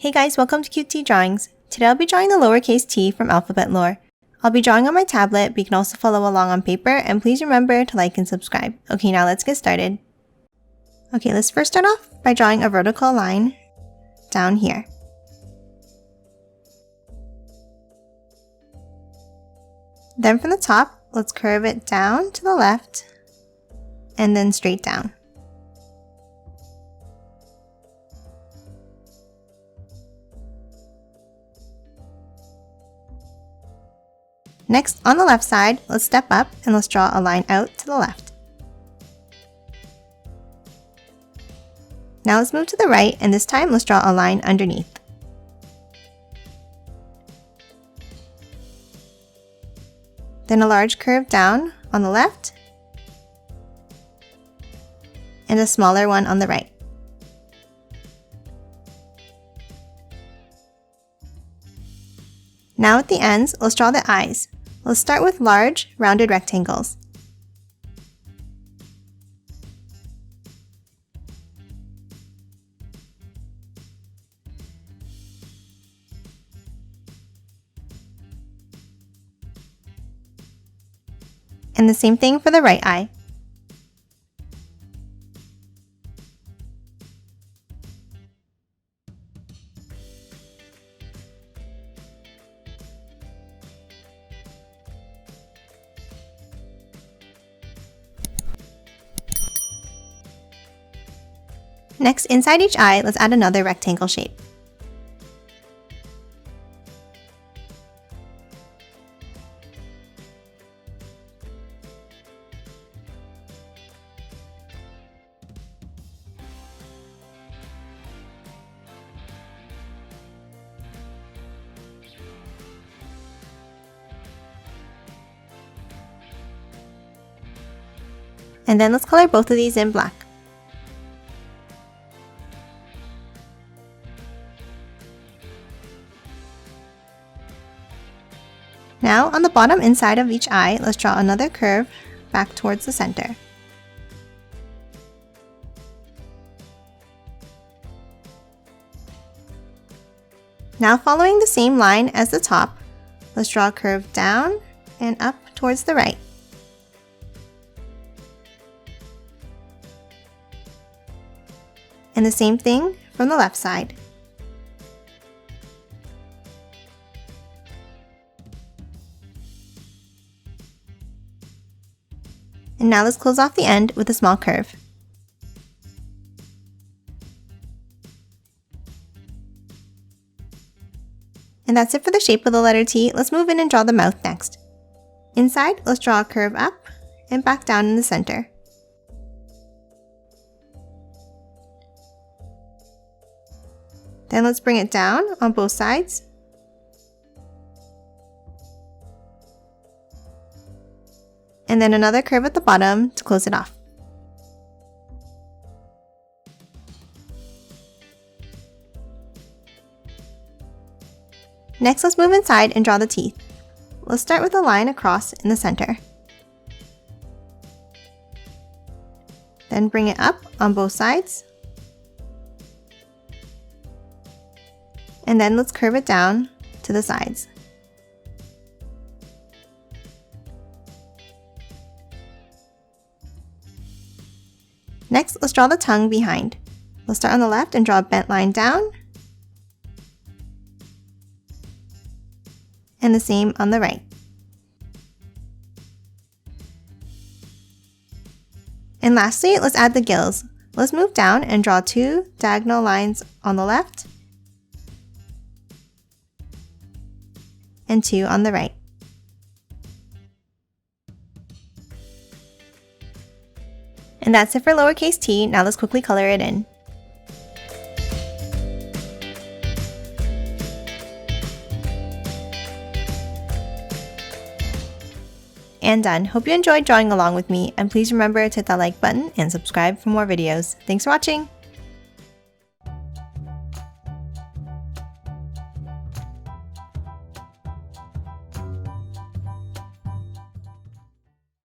Hey guys, welcome to Cute T Drawings. Today I'll be drawing the lowercase t from alphabet lore. I'll be drawing on my tablet, but you can also follow along on paper, and please remember to like and subscribe. Okay, now let's get started. Okay, let's first start off by drawing a vertical line down here. Then from the top, let's curve it down to the left and then straight down. Next, on the left side, let's step up and let's draw a line out to the left. Now let's move to the right, and this time let's draw a line underneath. Then a large curve down on the left, and a smaller one on the right. Now at the ends, let's draw the eyes. Let's start with large, rounded rectangles. And the same thing for the right eye. Next, inside each eye, let's add another rectangle shape. And then let's color both of these in black. Now, on the bottom inside of each eye, let's draw another curve back towards the center. Now, following the same line as the top, let's draw a curve down and up towards the right. And the same thing from the left side. And now let's close off the end with a small curve. And that's it for the shape of the letter T. Let's move in and draw the mouth next. Inside, let's draw a curve up and back down in the center. Then let's bring it down on both sides. And then another curve at the bottom to close it off. Next, let's move inside and draw the teeth. Let's start with a line across in the center. Then bring it up on both sides. And then let's curve it down to the sides. Next, let's draw the tongue behind. We'll start on the left and draw a bent line down. And the same on the right. And lastly, let's add the gills. Let's move down and draw two diagonal lines on the left and two on the right. And that's it for lowercase t. Now let's quickly color it in. And done. Hope you enjoyed drawing along with me, and please remember to hit that like button and subscribe for more videos. Thanks for watching!